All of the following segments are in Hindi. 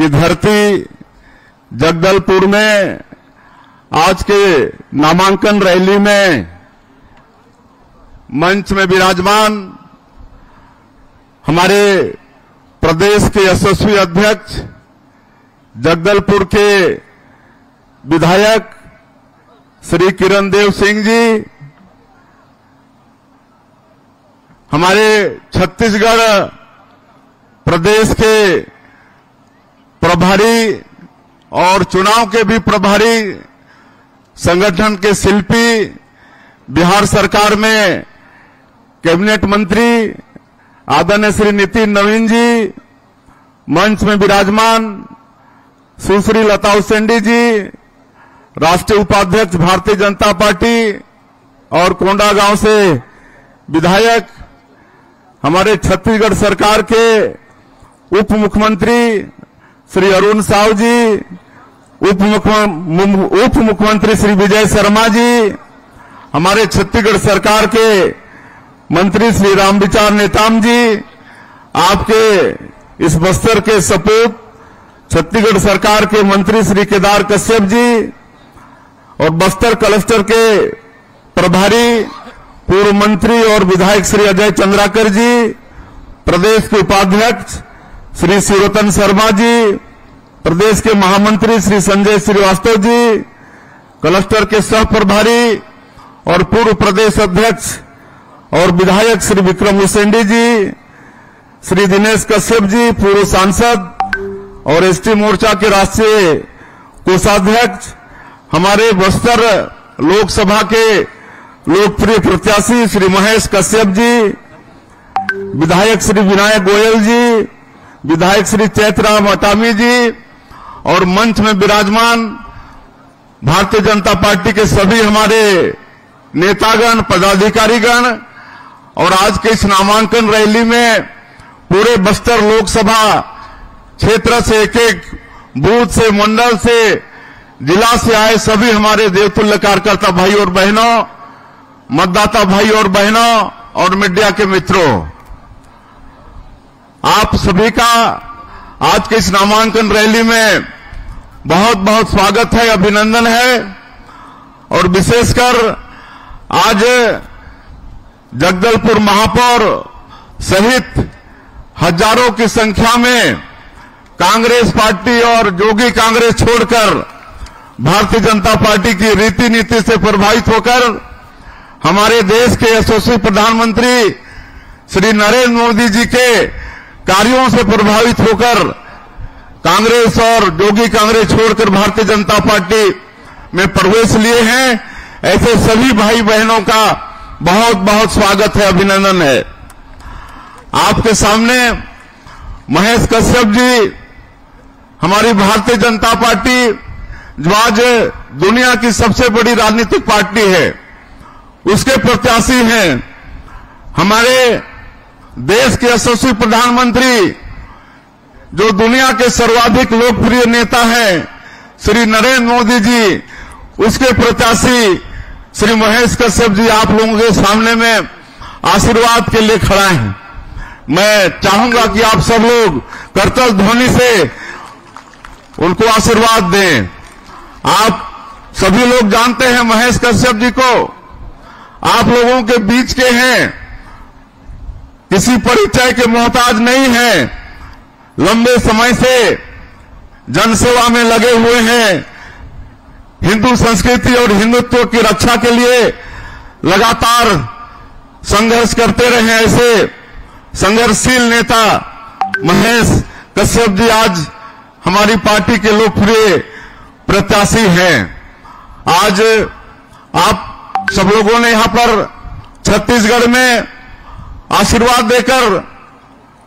कि धरती जगदलपुर में आज के नामांकन रैली में मंच में विराजमान हमारे प्रदेश के यशस्वी अध्यक्ष जगदलपुर के विधायक श्री किरण देव सिंह जी, हमारे छत्तीसगढ़ प्रदेश के प्रभारी और चुनाव के भी प्रभारी संगठन के शिल्पी, बिहार सरकार में कैबिनेट मंत्री आदरणीय श्री नितिन नवीन जी, मंच में विराजमान सुश्री लता उसेंडी जी, राष्ट्रीय उपाध्यक्ष भारतीय जनता पार्टी और कोंडागांव से विधायक, हमारे छत्तीसगढ़ सरकार के उप मुख्यमंत्री श्री अरुण साहू जी, उप मुख्यमंत्री श्री विजय शर्मा जी, हमारे छत्तीसगढ़ सरकार के मंत्री श्री रामविचार नेताम जी, आपके इस बस्तर के सपूत छत्तीसगढ़ सरकार के मंत्री श्री केदार कश्यप जी और बस्तर क्लस्टर के प्रभारी पूर्व मंत्री और विधायक श्री अजय चंद्राकर जी, प्रदेश के उपाध्यक्ष श्री शिवरतन शर्मा जी, प्रदेश के महामंत्री श्री संजय श्रीवास्तव जी, क्लस्टर के सह प्रभारी और पूर्व प्रदेश अध्यक्ष और विधायक श्री विक्रम उसेंडी जी, श्री दिनेश कश्यप जी, पूर्व सांसद और एसटी मोर्चा के राष्ट्रीय कोषाध्यक्ष, हमारे बस्तर लोकसभा के लोकप्रिय प्रत्याशी श्री महेश कश्यप जी, विधायक श्री विनायक गोयल जी, विधायक श्री चैतराम अटामी जी और मंच में विराजमान भारतीय जनता पार्टी के सभी हमारे नेतागण, पदाधिकारीगण और आज के इस नामांकन रैली में पूरे बस्तर लोकसभा क्षेत्र से एक एक बूथ से, मंडल से, जिला से आए सभी हमारे देवतुल्य कार्यकर्ता भाई और बहनों, मतदाता भाई और बहनों और मीडिया के मित्रों, आप सभी का आज के इस नामांकन रैली में बहुत बहुत स्वागत है, अभिनंदन है। और विशेषकर आज जगदलपुर महापौर सहित हजारों की संख्या में कांग्रेस पार्टी और जोगी कांग्रेस छोड़कर भारतीय जनता पार्टी की रीति नीति से प्रभावित होकर हमारे देश के यशस्वी प्रधानमंत्री श्री नरेंद्र मोदी जी के कार्यों से प्रभावित होकर कांग्रेस और जोगी कांग्रेस छोड़कर भारतीय जनता पार्टी में प्रवेश लिए हैं, ऐसे सभी भाई बहनों का बहुत बहुत स्वागत है, अभिनंदन है। आपके सामने महेश कश्यप जी, हमारी भारतीय जनता पार्टी जो आज दुनिया की सबसे बड़ी राजनीतिक पार्टी है, उसके प्रत्याशी हैं। हमारे देश के यशस्वी प्रधानमंत्री जो दुनिया के सर्वाधिक लोकप्रिय नेता हैं श्री नरेंद्र मोदी जी, उसके प्रत्याशी श्री महेश कश्यप जी आप लोगों के सामने में आशीर्वाद के लिए खड़ा हैं। मैं चाहूंगा कि आप सब लोग करतल ध्वनि से उनको आशीर्वाद दें। आप सभी लोग जानते हैं महेश कश्यप जी को, आप लोगों के बीच के हैं, किसी परिचय के मोहताज नहीं हैं, लंबे समय से जनसेवा में लगे हुए हैं, हिंदू संस्कृति और हिंदुत्व की रक्षा के लिए लगातार संघर्ष करते रहे, ऐसे संघर्षशील नेता महेश कश्यप जी आज हमारी पार्टी के लोकप्रिय प्रत्याशी हैं। आज आप सब लोगों ने यहां पर छत्तीसगढ़ में आशीर्वाद देकर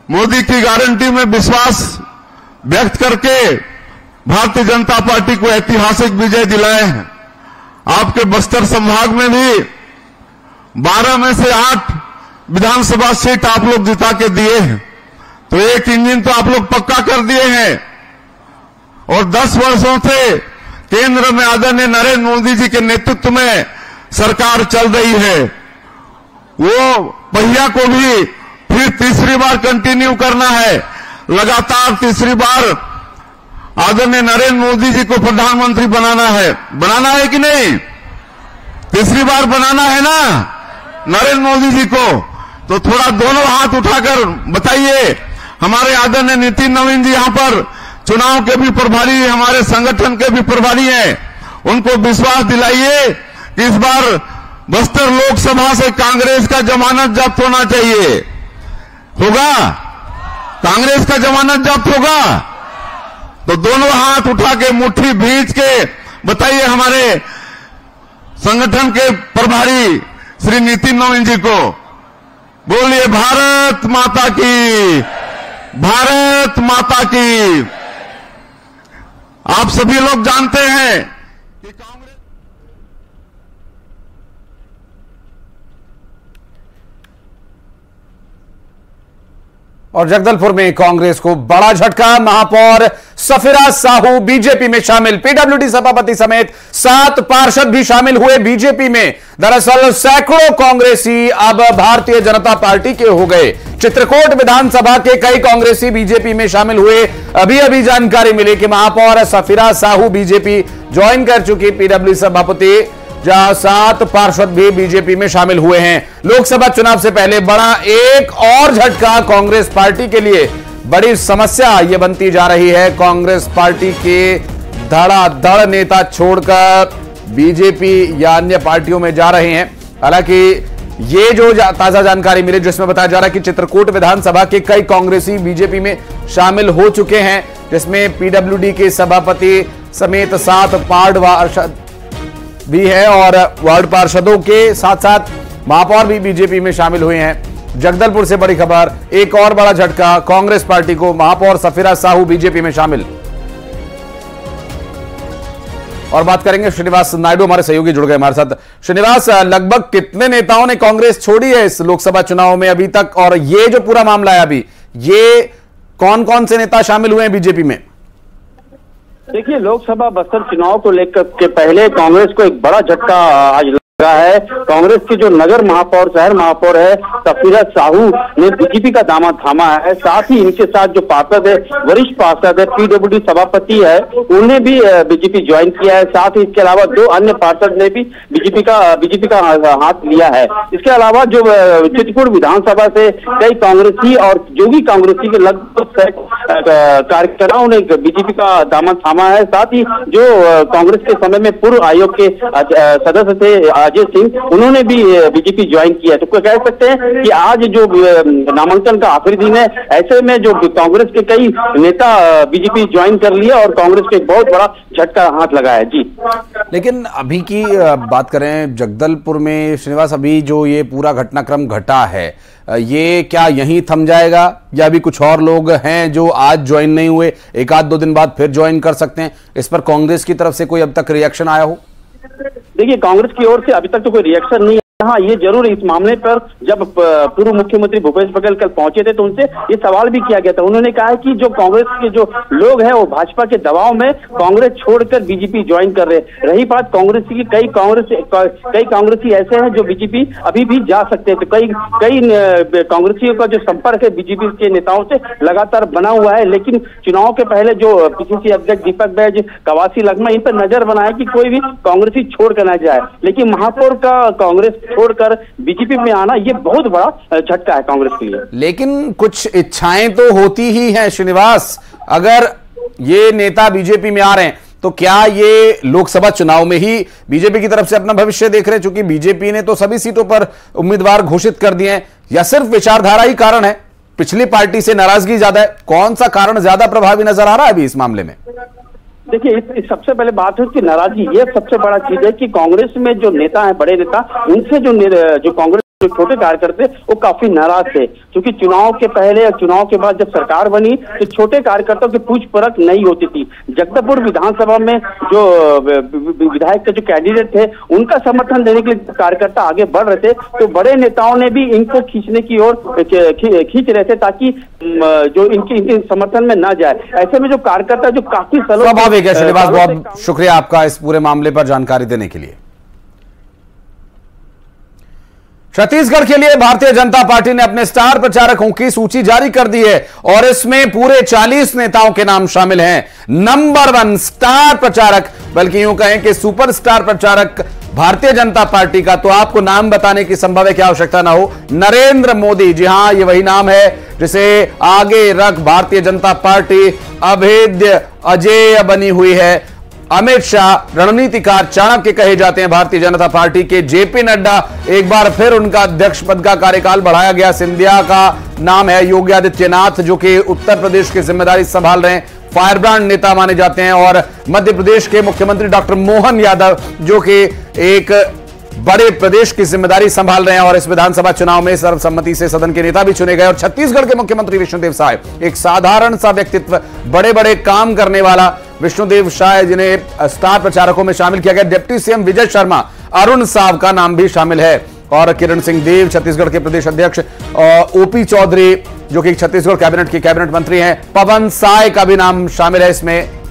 मोदी की गारंटी में विश्वास व्यक्त करके भारतीय जनता पार्टी को ऐतिहासिक विजय दिलाए हैं। आपके बस्तर संभाग में भी 12 में से 8 विधानसभा सीट आप लोग जिता के दिए हैं, तो एक इंजन तो आप लोग पक्का कर दिए हैं। और 10 वर्षों से केंद्र में आदरणीय नरेंद्र मोदी जी के नेतृत्व में सरकार चल रही है, वो पहिया को भी फिर तीसरी बार कंटिन्यू करना है, लगातार तीसरी बार आदरणीय नरेंद्र मोदी जी को प्रधानमंत्री बनाना है कि नहीं? तीसरी बार बनाना है ना नरेंद्र मोदी जी को? तो थोड़ा दोनों हाथ उठाकर बताइए। हमारे आदरणीय नितिन नवीन जी यहां पर चुनाव के भी प्रभारी, हमारे संगठन के भी प्रभारी हैं, उनको विश्वास दिलाइए कि इस बार बस्तर लोकसभा से कांग्रेस का जमानत जब्त होना चाहिए। होगा? कांग्रेस का जमानत जब्त होगा? तो दोनों हाथ उठा के मुट्ठी भींच के बताइए हमारे संगठन के प्रभारी श्री नितिन नवीन जी को। बोलिए भारत माता की, भारत माता की। आप सभी लोग जानते हैं कि कांग्रेस और जगदलपुर में कांग्रेस को बड़ा झटका, महापौर सफिरा साहू बीजेपी में शामिल। पीडब्ल्यूडी सभापति समेत 7 पार्षद भी शामिल हुए बीजेपी में। दरअसल सैकड़ों कांग्रेसी अब भारतीय जनता पार्टी के हो गए। चित्रकूट विधानसभा के कई कांग्रेसी बीजेपी में शामिल हुए। अभी अभी जानकारी मिली कि महापौर सफिरा साहू बीजेपी ज्वाइन कर चुकी। पीडब्ल्यूडी सभापति जहां 7 पार्षद भी बीजेपी में शामिल हुए हैं। लोकसभा चुनाव से पहले बड़ा एक और झटका कांग्रेस पार्टी के लिए। बड़ी समस्या यह बनती जा रही है, कांग्रेस पार्टी के धड़ाधड़ नेता छोड़कर बीजेपी या अन्य पार्टियों में जा रहे हैं। हालांकि ये जो ताजा जानकारी मिली जिसमें बताया जा रहा है कि चित्रकूट विधानसभा के कई कांग्रेसी बीजेपी में शामिल हो चुके हैं, जिसमें पीडब्ल्यूडी के सभापति समेत 7 पार्षद भी है और वार्ड पार्षदों के साथ साथ महापौर भी बीजेपी में शामिल हुए हैं। जगदलपुर से बड़ी खबर, एक और बड़ा झटका कांग्रेस पार्टी को, महापौर सफिरा साहू बीजेपी में शामिल। और बात करेंगे श्रीनिवास नायडू, हमारे सहयोगी जुड़ गए हमारे साथ। श्रीनिवास, लगभग कितने नेताओं ने कांग्रेस छोड़ी है इस लोकसभा चुनाव में अभी तक, और ये जो पूरा मामला है अभी, ये कौन कौन से नेता शामिल हुए हैं बीजेपी में? देखिए, लोकसभा बस्तर चुनाव को लेकर के पहले कांग्रेस को एक बड़ा झटका आज लगा है। कांग्रेस के जो नगर महापौर, शहर महापौर है सफिरा साहू ने बीजेपी का दामन थामा है। साथ ही इनके साथ जो पार्षद है, वरिष्ठ पार्षद है, पीडब्ल्यूडी सभापति है, उन्हें भी बीजेपी ज्वाइन किया है। साथ ही इसके अलावा 2 अन्य पार्षद ने भी बीजेपी का हाथ लिया है। इसके अलावा जो चित्रकूट विधानसभा से कई कांग्रेसी और जोगी कांग्रेसी के लगभग कार्यकर्ताओं ने बीजेपी का दामन थामा है। साथ ही जो कांग्रेस के समय में पूर्व आयोग के सदस्य थे अजय सिंह, उन्होंने भी बीजेपी ज्वाइन किया। तो कह सकते हैं कि आज जो नामांकन का आखिरी दिन है, ऐसे में जो कांग्रेस के कई नेता बीजेपी ज्वाइन कर लिया और कांग्रेस को एक बहुत बड़ा झटका हाथ लगा है। जी, लेकिन अभी की बात करें जगदलपुर में श्रीनिवास, अभी जो ये पूरा घटनाक्रम घटा है, ये क्या यहीं थम जाएगा या अभी कुछ और लोग हैं जो आज ज्वाइन नहीं हुए, 1-2 दिन बाद फिर ज्वाइन कर सकते हैं? इस पर कांग्रेस की तरफ से कोई अब तक रिएक्शन आया हो? देखिए, कांग्रेस की ओर से अभी तक तो कोई रिएक्शन नहीं। हाँ, ये जरूर इस मामले पर जब पूर्व मुख्यमंत्री भूपेश बघेल कल पहुंचे थे तो उनसे ये सवाल भी किया गया था। उन्होंने कहा कि जो कांग्रेस के जो लोग हैं वो भाजपा के दबाव में कांग्रेस छोड़कर बीजेपी ज्वाइन कर रहे। रही बात कांग्रेस की, कई कांग्रेसी ऐसे हैं जो बीजेपी अभी भी जा सकते हैं। तो कई कांग्रेसियों का जो संपर्क है बीजेपी के नेताओं से लगातार बना हुआ है। लेकिन चुनाव के पहले जो पीसीसी अध्यक्ष दीपक बैज, कवासी लखमा, इन पर नजर बनाया कि कोई भी कांग्रेसी छोड़ कर न जाए। लेकिन महापौर का कांग्रेस छोड़कर बीजेपी में आना ये बहुत बड़ा झटका है कांग्रेस के लिए। लेकिन कुछ इच्छाएं तो होती ही हैं श्रीनिवास, अगर ये नेता बीजेपी में आ रहे हैं तो क्या ये लोकसभा चुनाव में ही बीजेपी की तरफ से अपना भविष्य देख रहे हैं? क्योंकि बीजेपी ने तो सभी सीटों पर उम्मीदवार घोषित कर दिए हैं, या सिर्फ विचारधारा ही कारण है? पिछली पार्टी से नाराजगी ज्यादा है? कौन सा कारण ज्यादा प्रभावी नजर आ रहा है अभी इस मामले में? देखिए, इस सबसे पहले बात है कि नाराजगी, ये सबसे बड़ा चीज है कि कांग्रेस में जो नेता है, बड़े नेता, उनसे जो कांग्रेस जो छोटे कार्यकर्ता वो काफी नाराज थे। क्योंकि चुनाव के पहले और चुनाव के बाद जब सरकार बनी तो छोटे कार्यकर्ताओं की पूछ परख नहीं होती थी। जगदलपुर विधानसभा में जो विधायक के जो कैंडिडेट थे, उनका समर्थन देने के लिए कार्यकर्ता आगे बढ़ रहे थे। तो बड़े नेताओं ने भी इनको खींचने की ओर खींच रहे थे ताकि जो इनके समर्थन में ना जाए। ऐसे में जो कार्यकर्ता जो काफी स्वाभाविक है। श्रीनिवास, बहुत शुक्रिया आपका इस पूरे मामले पर जानकारी देने के लिए। छत्तीसगढ़ के लिए भारतीय जनता पार्टी ने अपने स्टार प्रचारकों की सूची जारी कर दी है और इसमें पूरे 40 नेताओं के नाम शामिल हैं। नंबर 1 स्टार प्रचारक, बल्कि यूं कहें कि सुपरस्टार प्रचारक भारतीय जनता पार्टी का, तो आपको नाम बताने की संभव है कि आवश्यकता ना हो, नरेंद्र मोदी। जी हां, ये वही नाम है जिसे आगे रख भारतीय जनता पार्टी अभेद्य अजेय बनी हुई है। अमित शाह रणनीतिकार चाणक्य कहे जाते हैं भारतीय जनता पार्टी के। जेपी नड्डा, एक बार फिर उनका अध्यक्ष पद का कार्यकाल बढ़ाया गया। सिंधिया का नाम है योगी आदित्यनाथ, जो कि उत्तर प्रदेश की जिम्मेदारी संभाल रहे हैं, फायरब्रांड नेता माने जाते हैं। और मध्य प्रदेश के मुख्यमंत्री डॉक्टर मोहन यादव, जो कि एक बड़े प्रदेश की जिम्मेदारी संभाल रहे हैं और इस विधानसभा चुनाव में सर्वसम्मति से सदन के नेता भी चुने गए। और छत्तीसगढ़ के मुख्यमंत्री विष्णुदेव साय, एक साधारण सा व्यक्तित्व, बड़े बड़े काम करने वाला विष्णुदेव साय, जिन्हें स्टार प्रचारकों में शामिल किया गया। डिप्टी सीएम विजय शर्मा, अरुण साव का नाम भी शामिल है। और किरण सिंह देव छत्तीसगढ़ के प्रदेश अध्यक्ष, ओपी चौधरी जो कि छत्तीसगढ़ कैबिनेट के कैबिनेट मंत्री हैं, पवन साय का भी नाम शामिल है इसमें।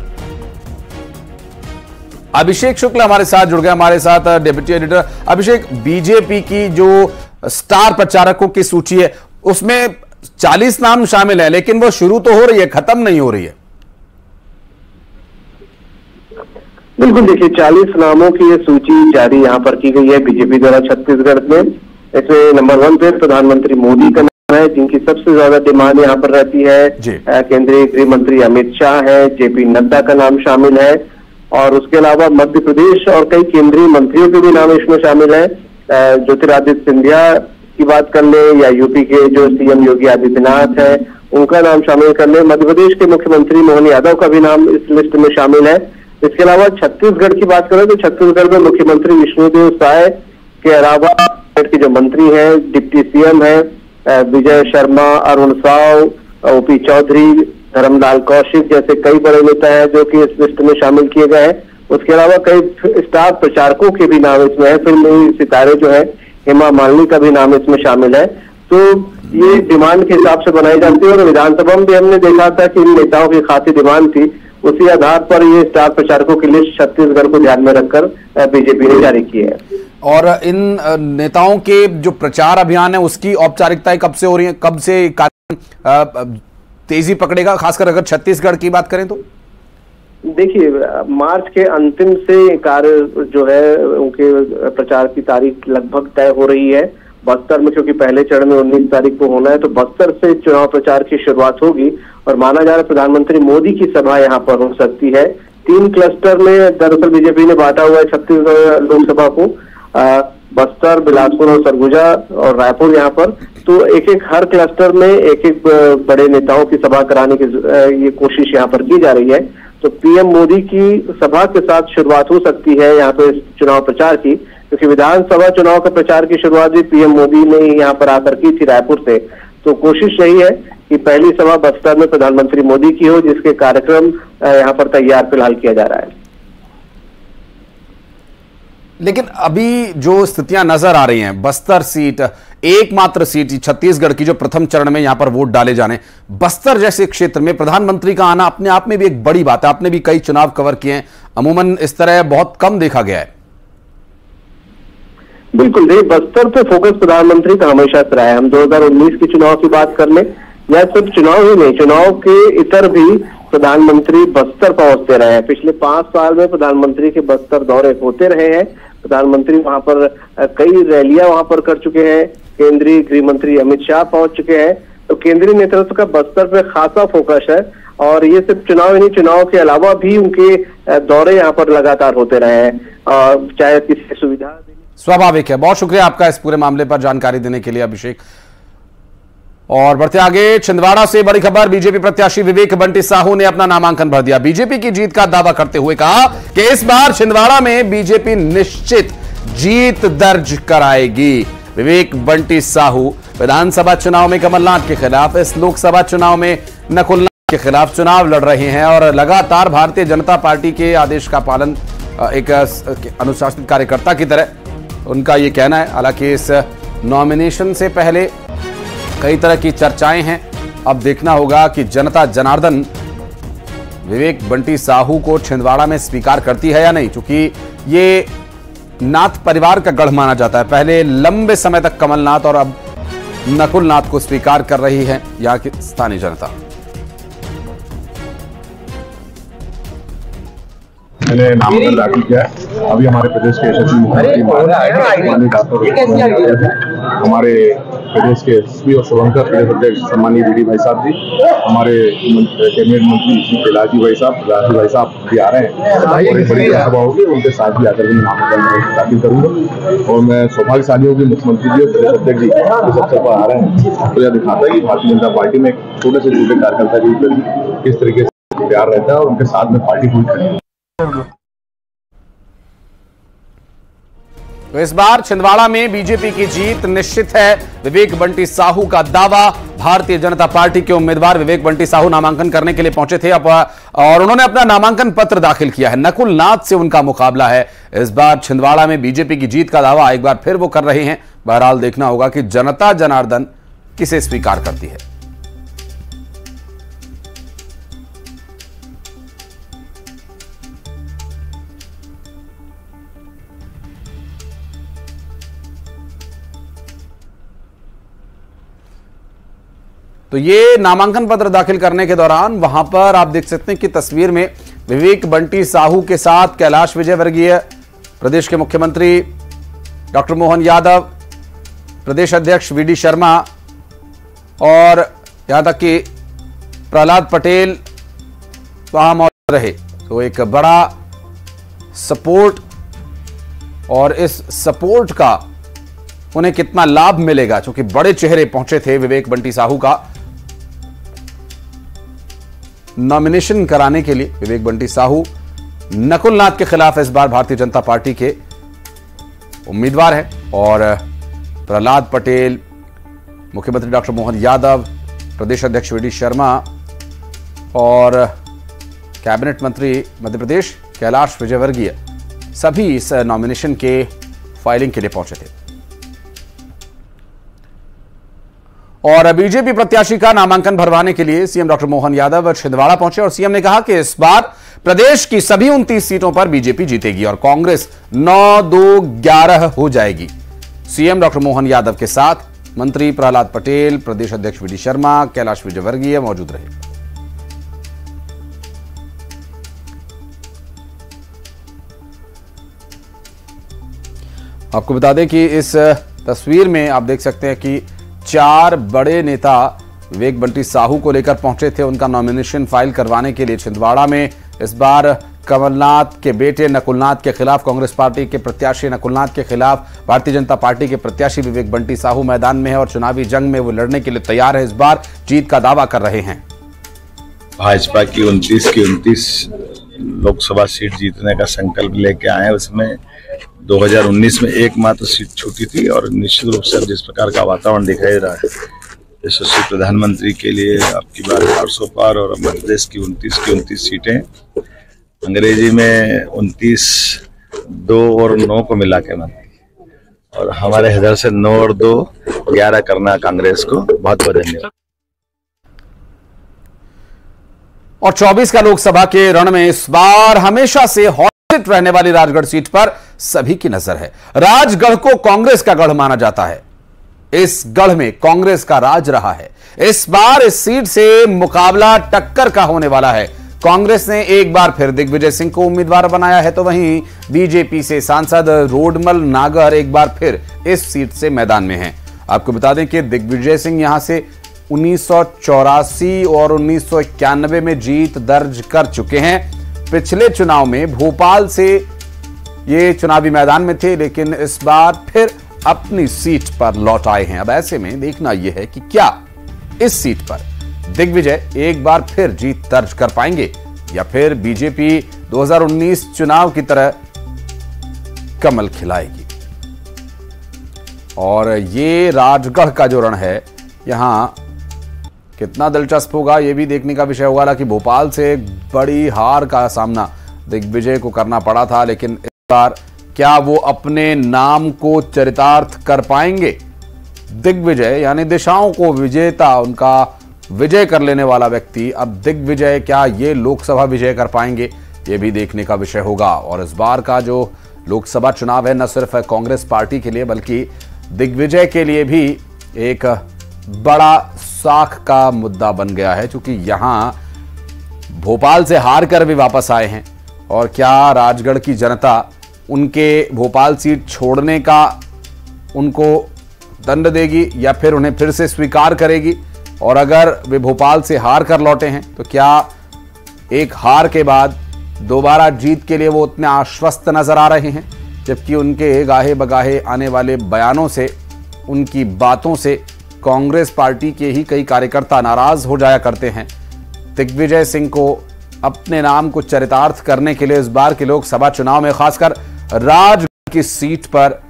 अभिषेक शुक्ल हमारे साथ जुड़ गए, हमारे साथ डेप्यूटी एडिटर। अभिषेक, बीजेपी की जो स्टार प्रचारकों की सूची है उसमें 40 नाम शामिल है, लेकिन वो शुरू तो हो रही है, खत्म नहीं हो रही है। बिल्कुल, देखिए 40 नामों की ये सूची जारी यहाँ पर की गई है बीजेपी द्वारा छत्तीसगढ़ में। इसमें नंबर 1 पे प्रधानमंत्री मोदी का नाम है, जिनकी सबसे ज्यादा डिमांड यहाँ पर रहती है। केंद्रीय गृह मंत्री अमित शाह है, जेपी नड्डा का नाम शामिल है, और उसके अलावा मध्य प्रदेश और कई केंद्रीय मंत्रियों के भी नाम इसमें शामिल है। ज्योतिरादित्य सिंधिया की बात कर ले, या यूपी के जो सीएम योगी आदित्यनाथ है उनका नाम शामिल कर ले, मध्य प्रदेश के मुख्यमंत्री मोहन यादव का भी नाम इस लिस्ट में शामिल है। इसके अलावा छत्तीसगढ़ की बात करें तो छत्तीसगढ़ में मुख्यमंत्री विष्णुदेव साय के अलावा के जो मंत्री हैं, डिप्टी सीएम है विजय शर्मा, अरुण साव, ओपी चौधरी, धर्मलाल कौशिक जैसे कई बड़े नेता हैं जो कि इस लिस्ट में शामिल किए गए हैं। उसके अलावा कई स्टार प्रचारकों के भी नाम इसमें है। फिल्मी सितारे जो है हेमा मालिनी का भी नाम इसमें शामिल है। तो ये डिमांड के हिसाब से बनाई जाती है और विधानसभा में भी हमने देखा था कि इन नेताओं की खासी डिमांड थी, उसी आधार पर ये स्टार प्रचारकों की लिस्ट छत्तीसगढ़ को ध्यान में रखकर बीजेपी ने जारी की है। और इन नेताओं के जो प्रचार अभियान है उसकी औपचारिकताएं कब से हो रही है, कब से कार्य तेजी पकड़ेगा, खासकर अगर छत्तीसगढ़ की बात करें तो? देखिए, मार्च के अंतिम से कार्य जो है उनके प्रचार की तारीख लगभग तय हो रही है। बस्तर में क्योंकि पहले चरण में 19 तारीख को होना है, तो बस्तर से चुनाव प्रचार की शुरुआत होगी और माना जा रहा है प्रधानमंत्री मोदी की सभा यहाँ पर हो सकती है। 3 क्लस्टर में दरअसल बीजेपी ने बांटा हुआ है छत्तीसगढ़ लोकसभा को, बस्तर, बिलासपुर और सरगुजा और रायपुर यहाँ पर। तो एक एक हर क्लस्टर में एक एक बड़े नेताओं की सभा कराने की ये कोशिश यहाँ पर की जा रही है। तो पीएम मोदी की सभा के साथ शुरुआत हो सकती है यहाँ पर इस चुनाव प्रचार की, क्योंकि विधानसभा चुनाव का प्रचार की शुरुआत भी पीएम मोदी ने यहाँ पर आकर की थी रायपुर से। तो कोशिश यही है कि पहली सभा बस्तर में प्रधानमंत्री मोदी की हो, जिसके कार्यक्रम यहाँ पर तैयार फिलहाल किया जा रहा है। लेकिन अभी जो स्थितियां नजर आ रही हैं, बस्तर सीट एकमात्र सीट छत्तीसगढ़ की जो प्रथम चरण में यहां पर वोट डाले जाने, बस्तर जैसे क्षेत्र में प्रधानमंत्री का आना अपने आप में भी एक बड़ी बात है। आपने भी कई चुनाव कवर किए हैं, अमूमन इस तरह बहुत कम देखा गया है। बिल्कुल, देखिए बस्तर पे फोकस प्रधानमंत्री का हमेशा से रहा है। हम 2019 के चुनाव की बात कर लें या सिर्फ चुनाव ही नहीं, चुनाव के इतर भी प्रधानमंत्री बस्तर पहुंचते रहे हैं। पिछले 5 साल में प्रधानमंत्री के बस्तर दौरे होते रहे हैं। प्रधानमंत्री वहां पर कई रैलियां वहां पर कर चुके हैं। केंद्रीय गृह मंत्री अमित शाह पहुंच चुके हैं। तो केंद्रीय नेतृत्व का बस्तर पे खासा फोकस है और ये सिर्फ चुनाव ही नहीं, चुनाव के अलावा भी उनके दौरे यहाँ पर लगातार होते रहे हैं, चाहे किसी सुविधा। स्वाभाविक है। बहुत शुक्रिया आपका इस पूरे मामले पर जानकारी देने के लिए अभिषेक। और बढ़ते आगे, छिंदवाड़ा से बड़ी खबर, बीजेपी प्रत्याशी विवेक बंटी साहू ने अपना नामांकन भर दिया। बीजेपी की जीत का दावा करते हुए कहा कि इस बार छिंदवाड़ा में बीजेपी निश्चित जीत दर्ज कराएगी। विवेक बंटी साहू विधानसभा चुनाव में कमलनाथ के खिलाफ, इस लोकसभा चुनाव में नकुलनाथ के खिलाफ चुनाव लड़ रहे हैं और लगातार भारतीय जनता पार्टी के आदेश का पालन एक अनुशासित कार्यकर्ता की तरह उनका यह कहना है। हालांकि इस नॉमिनेशन से पहले कई तरह की चर्चाएं हैं। अब देखना होगा कि जनता जनार्दन विवेक बंटी साहू को छिंदवाड़ा में स्वीकार करती है या नहीं, क्योंकि ये नाथ परिवार का गढ़ माना जाता है। पहले लंबे समय तक कमलनाथ और अब नकुलनाथ को स्वीकार कर रही है यहां की स्थानीय जनता। मैंने नामांकन दाखिल किया है। अभी हमारे प्रदेश के यशस्वी मुख्यमंत्री माननीय डॉक्टर हमारे प्रदेश के एसपी और शुभंकर प्रदेश अध्यक्ष सम्मानीय बीडी भाई साहब जी, हमारे कैबिनेट मंत्री श्री कैलाश भाई साहब, राजू भाई साहब भी आ रहे हैं और एक बड़ी सभा होगी, उनके साथ भी आकर मैं नामांकन दाखिल करूंगा। और मैं सौभाग्यशाली हूँ कि मुख्यमंत्री जी और प्रदेश अध्यक्ष जी इस अवसर पर आ रहे हैं। तो यह दिखाता है कि भारतीय जनता पार्टी में छोटे से छोटे कार्यकर्ता के प्रति किस तरीके से प्यार रहता है और उनके साथ में पार्टी पूरी खड़ी है। तो इस बार छिंदवाड़ा में बीजेपी की जीत निश्चित है, विवेक बंटी साहू का दावा। भारतीय जनता पार्टी के उम्मीदवार विवेक बंटी साहू नामांकन करने के लिए पहुंचे थे और उन्होंने अपना नामांकन पत्र दाखिल किया है। नकुलनाथ से उनका मुकाबला है। इस बार छिंदवाड़ा में बीजेपी की जीत का दावा एक बार फिर वो कर रहे हैं। बहरहाल देखना होगा कि जनता जनार्दन किसे स्वीकार करती है। तो ये नामांकन पत्र दाखिल करने के दौरान वहां पर आप देख सकते हैं कि तस्वीर में विवेक बंटी साहू के साथ कैलाश विजयवर्गीय, प्रदेश के मुख्यमंत्री डॉक्टर मोहन यादव, प्रदेश अध्यक्ष वीडी शर्मा और यहां तक कि प्रहलाद पटेल वहां मौजूद रहे। तो एक बड़ा सपोर्ट, और इस सपोर्ट का उन्हें कितना लाभ मिलेगा, क्योंकि बड़े चेहरे पहुंचे थे विवेक बंटी साहू का नॉमिनेशन कराने के लिए। विवेक बंटी साहू नकुलनाथ के खिलाफ इस बार भारतीय जनता पार्टी के उम्मीदवार हैं और प्रहलाद पटेल, मुख्यमंत्री डॉक्टर मोहन यादव, प्रदेश अध्यक्ष वीडी शर्मा और कैबिनेट मंत्री मध्य प्रदेश कैलाश विजयवर्गीय सभी इस नॉमिनेशन के फाइलिंग के लिए पहुंचे थे। और बीजेपी प्रत्याशी का नामांकन भरवाने के लिए सीएम डॉक्टर मोहन यादव छिंदवाड़ा पहुंचे और सीएम ने कहा कि इस बार प्रदेश की सभी 29 सीटों पर बीजेपी जीतेगी और कांग्रेस 9-2-11 हो जाएगी। सीएम डॉक्टर मोहन यादव के साथ मंत्री प्रहलाद पटेल, प्रदेश अध्यक्ष वीडी शर्मा, कैलाश विजयवर्गीय मौजूद रहे। आपको बता दें कि इस तस्वीर में आप देख सकते हैं कि 4 बड़े नेता विवेक बंटी साहू को लेकर पहुंचे थे उनका नॉमिनेशन फाइल करवाने के लिए छिंदवाड़ा में। इस बार कमलनाथ के बेटे नकुलनाथ के खिलाफ, कांग्रेस पार्टी के प्रत्याशी नकुलनाथ के खिलाफ भारतीय जनता पार्टी के प्रत्याशी विवेक बंटी साहू मैदान में है और चुनावी जंग में वो लड़ने के लिए तैयार है। इस बार जीत का दावा कर रहे हैं। भाजपा की 29 की 29 लोकसभा सीट जीतने का संकल्प लेके आए। उसमें 2019 में एकमात्र सीट छूटी थी और निश्चित रूप से जिस प्रकार का वातावरण दिखाई रहा है यशस्वी प्रधानमंत्री के लिए आपकी बार 400 पार और मध्य प्रदेश की 29 की 29 सीटें, अंग्रेजी में 29 2 और 9 को मिला के बनती और हमारे इधर से 9 और 2 11 करना कांग्रेस को। बहुत बहुत धन्यवाद। और 24 का लोकसभा के रण में इस बार हमेशा से हॉट रहने वाली राजगढ़ सीट पर सभी की नजर है। राजगढ़ को कांग्रेस का गढ़ माना जाता है। इस गढ़ में कांग्रेस का राज रहा है। इस बार इस सीट से मुकाबला टक्कर का होने वाला है। कांग्रेस ने एक बार फिर दिग्विजय सिंह को उम्मीदवार बनाया है, तो वहीं बीजेपी से सांसद रोडमल नागर एक बार फिर इस सीट से मैदान में हैं। आपको बता दें कि दिग्विजय सिंह यहां से 1984 और 1991 में जीत दर्ज कर चुके हैं। पिछले चुनाव में भोपाल से ये चुनावी मैदान में थे, लेकिन इस बार फिर अपनी सीट पर लौट आए हैं। अब ऐसे में देखना यह है कि क्या इस सीट पर दिग्विजय एक बार फिर जीत दर्ज कर पाएंगे या फिर बीजेपी 2019 चुनाव की तरह कमल खिलाएगी। और ये राजगढ़ का जो रण है, यहां कितना दिलचस्प होगा यह भी देखने का विषय होगा। हालांकि भोपाल से एक बड़ी हार का सामना दिग्विजय को करना पड़ा था, लेकिन इस बार क्या वो अपने नाम को चरितार्थ कर पाएंगे? दिग्विजय यानी दिशाओं को विजेता, उनका विजय कर लेने वाला व्यक्ति, अब दिग्विजय क्या ये लोकसभा विजय कर पाएंगे? ये भी देखने का विषय होगा। और इस बार का जो लोकसभा चुनाव है न सिर्फ कांग्रेस पार्टी के लिए बल्कि दिग्विजय के लिए भी एक बड़ा साख का मुद्दा बन गया है, क्योंकि यहां भोपाल से हार कर भी वापस आए हैं। और क्या राजगढ़ की जनता उनके भोपाल सीट छोड़ने का उनको दंड देगी या फिर उन्हें फिर से स्वीकार करेगी? और अगर वे भोपाल से हार कर लौटे हैं तो क्या एक हार के बाद दोबारा जीत के लिए वो उतने आश्वस्त नजर आ रहे हैं? जबकि उनके गाहे बगाहे आने वाले बयानों से, उनकी बातों से कांग्रेस पार्टी के ही कई कार्यकर्ता नाराज हो जाया करते हैं। दिग्विजय सिंह को अपने नाम को चरितार्थ करने के लिए इस बार के लोकसभा चुनाव में खासकर राजगढ़ की सीट पर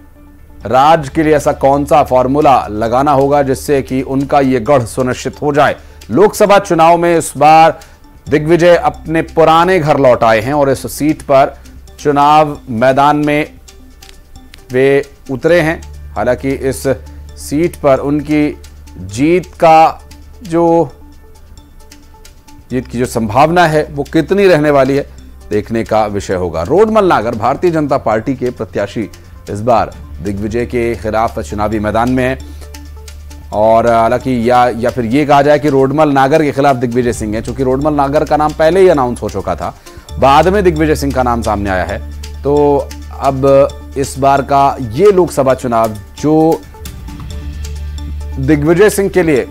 राज के लिए ऐसा कौन सा फॉर्मूला लगाना होगा जिससे कि उनका यह गढ़ सुनिश्चित हो जाए? लोकसभा चुनाव में इस बार दिग्विजय अपने पुराने घर लौट आए हैं और इस सीट पर चुनाव मैदान में वे उतरे हैं। हालांकि इस सीट पर उनकी जीत की जो संभावना है वो कितनी रहने वाली है, देखने का विषय होगा। रोडमल नागर भारतीय जनता पार्टी के प्रत्याशी इस बार दिग्विजय के खिलाफ चुनावी मैदान में है। और हालांकि या फिर ये कहा जाए कि रोडमल नागर के खिलाफ दिग्विजय सिंह है, क्योंकि रोडमल नागर का नाम पहले ही अनाउंस हो चुका था, बाद में दिग्विजय सिंह का नाम सामने आया है। तो अब इस बार का ये लोकसभा चुनाव जो दिग्विजय सिंह के लिए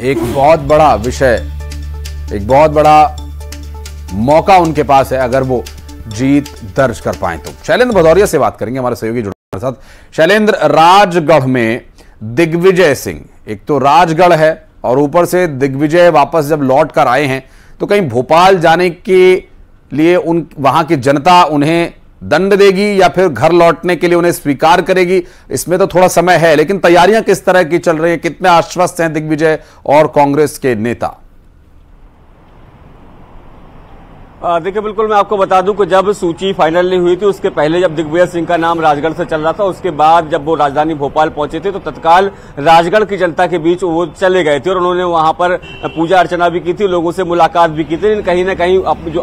एक बहुत बड़ा विषय, एक बहुत बड़ा मौका उनके पास है अगर वो जीत दर्ज कर पाए तो। शैलेंद्र भदौरिया से बात करेंगे, हमारे सहयोगी जुड़े हमारे साथ। शैलेंद्र, राजगढ़ में दिग्विजय सिंह, एक तो राजगढ़ है और ऊपर से दिग्विजय वापस जब लौट कर आए हैं तो कहीं भोपाल जाने के लिए वहां की जनता उन्हें दंड देगी या फिर घर लौटने के लिए उन्हें स्वीकार करेगी? इसमें तो थोड़ा समय है, लेकिन तैयारियां किस तरह की चल रही हैं? कितने आश्वस्त हैं दिग्विजय और कांग्रेस के नेता? देखिए, बिल्कुल मैं आपको बता दूं कि जब सूची फाइनल नहीं हुई थी उसके पहले जब दिग्विजय सिंह का नाम राजगढ़ से चल रहा था, उसके बाद जब वो राजधानी भोपाल पहुंचे थे तो तत्काल राजगढ़ की जनता के बीच वो चले गए थे और उन्होंने वहां पर पूजा अर्चना भी की थी, लोगों से मुलाकात भी की थी। लेकिन कहीं ना कहीं अब जो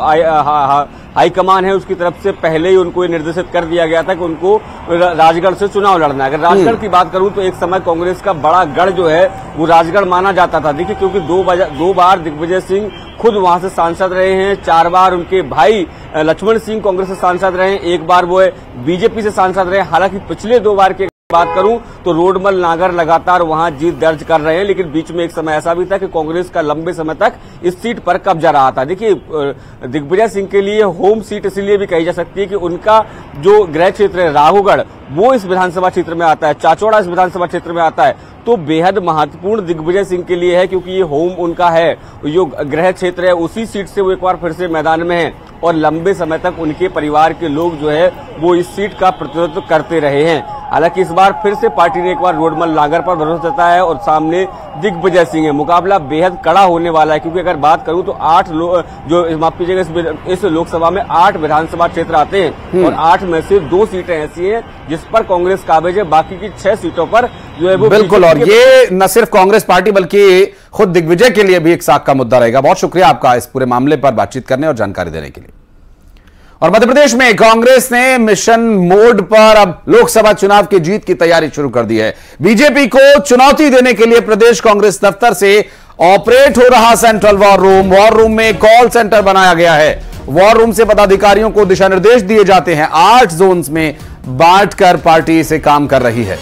हाईकमान है उसकी तरफ से पहले ही उनको ये निर्देशित कर दिया गया था कि उनको राजगढ़ से चुनाव लड़ना है। अगर राजगढ़ की बात करूं तो एक समय कांग्रेस का बड़ा गढ़ जो है वो राजगढ़ माना जाता था। देखिए, क्योंकि दो बार दिग्विजय सिंह खुद वहां से सांसद रहे हैं, 4 बार उनके भाई लक्ष्मण सिंह कांग्रेस से सांसद रहे हैं, 1 बार वो बीजेपी से सांसद रहे। हालांकि पिछले 2 बार की बात करूं तो रोडमल नागर लगातार वहां जीत दर्ज कर रहे हैं, लेकिन बीच में एक समय ऐसा भी था कि कांग्रेस का लंबे समय तक इस सीट पर कब्जा रहा था। देखिए, दिग्विजय सिंह के लिए होम सीट इसलिए भी कही जा सकती है कि उनका जो गृह क्षेत्र है राघोगढ़, वो इस विधानसभा क्षेत्र में आता है, चाचौड़ा इस विधानसभा क्षेत्र में आता है, तो बेहद महत्वपूर्ण दिग्विजय सिंह के लिए है क्योंकि ये होम उनका है, जो गृह क्षेत्र है उसी सीट से वो एक बार फिर से मैदान में है और लंबे समय तक उनके परिवार के लोग जो है वो इस सीट का प्रतिनिधित्व करते रहे हैं। हालांकि इस बार फिर से पार्टी ने एक बार रोडमल नागर पर भरोसा जताया है और सामने दिग्विजय सिंह है। मुकाबला बेहद कड़ा होने वाला है क्योंकि अगर बात करूं तो 8 माफ कीजिएगा, इस लोकसभा में 8 विधानसभा क्षेत्र आते हैं और 8 में से 2 सीटें ऐसी हैं जिस पर कांग्रेस काबिज है, बाकी की 6 सीटों पर जो है वो बिल्कुल। और ये न सिर्फ कांग्रेस पार्टी बल्कि खुद दिग्विजय के लिए भी एक साख का मुद्दा रहेगा। बहुत शुक्रिया आपका इस पूरे मामले पर बातचीत करने और जानकारी देने के लिए। और मध्य प्रदेश में कांग्रेस ने मिशन मोड पर अब लोकसभा चुनाव की जीत की तैयारी शुरू कर दी है। बीजेपी को चुनौती देने के लिए प्रदेश कांग्रेस दफ्तर से ऑपरेट हो रहा सेंट्रल वॉर रूम में कॉल सेंटर बनाया गया है। वॉर रूम से पदाधिकारियों को दिशा निर्देश दिए जाते हैं। 8 जोन्स में बांटकर पार्टी इसे काम कर रही है।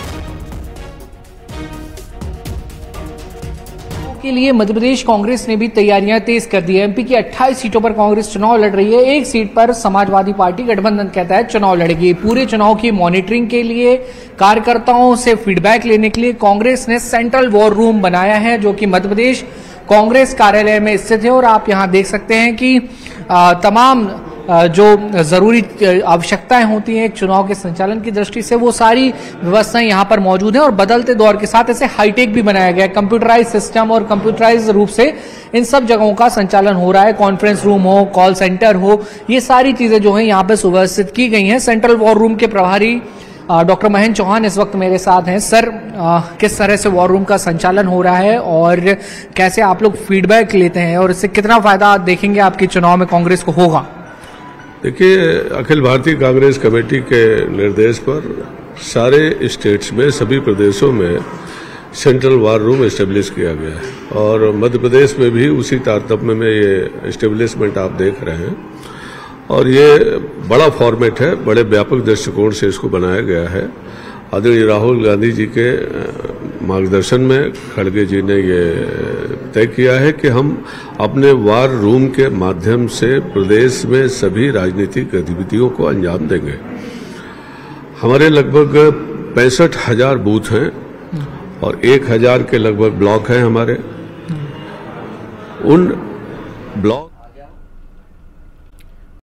के लिए मध्य प्रदेश कांग्रेस ने भी तैयारियां तेज कर दी है। एमपी की 28 सीटों पर कांग्रेस चुनाव लड़ रही है। 1 सीट पर समाजवादी पार्टी गठबंधन के तहत चुनाव लड़ेगी। पूरे चुनाव की मॉनिटरिंग के लिए, कार्यकर्ताओं से फीडबैक लेने के लिए कांग्रेस ने सेंट्रल वॉर रूम बनाया है जो कि मध्य प्रदेश कांग्रेस कार्यालय में स्थित है। और आप यहां देख सकते हैं कि तमाम जो जरूरी आवश्यकताएं होती हैं एक चुनाव के संचालन की दृष्टि से, वो सारी व्यवस्थाएं यहां पर मौजूद हैं। और बदलते दौर के साथ इसे हाईटेक भी बनाया गया है। कंप्यूटराइज सिस्टम और कंप्यूटराइज रूप से इन सब जगहों का संचालन हो रहा है। कॉन्फ्रेंस रूम हो, कॉल सेंटर हो, ये सारी चीजें जो है यहाँ पे सुव्यवस्थित की गई हैं। सेंट्रल वॉर रूम के प्रभारी डॉक्टर महेंद्र चौहान इस वक्त मेरे साथ हैं। सर, किस तरह से वॉर रूम का संचालन हो रहा है और कैसे आप लोग फीडबैक लेते हैं और इससे कितना फायदा देखेंगे आपके चुनाव में कांग्रेस को होगा? देखिए, अखिल भारतीय कांग्रेस कमेटी के निर्देश पर सारे स्टेट्स में, सभी प्रदेशों में सेंट्रल वार रूम एस्टेब्लिश किया गया है और मध्य प्रदेश में भी उसी तारतम्य में ये एस्टेब्लिशमेंट आप देख रहे हैं। और ये बड़ा फॉर्मेट है, बड़े व्यापक दृष्टिकोण से इसको बनाया गया है। आदरणीय राहुल गांधी जी के मार्गदर्शन में खड़गे जी ने ये तय किया है कि हम अपने वार रूम के माध्यम से प्रदेश में सभी राजनीतिक गतिविधियों को अंजाम देंगे। हमारे लगभग 65,000 बूथ हैं और 1,000 के लगभग ब्लॉक हैं हमारे। उन ब्लॉक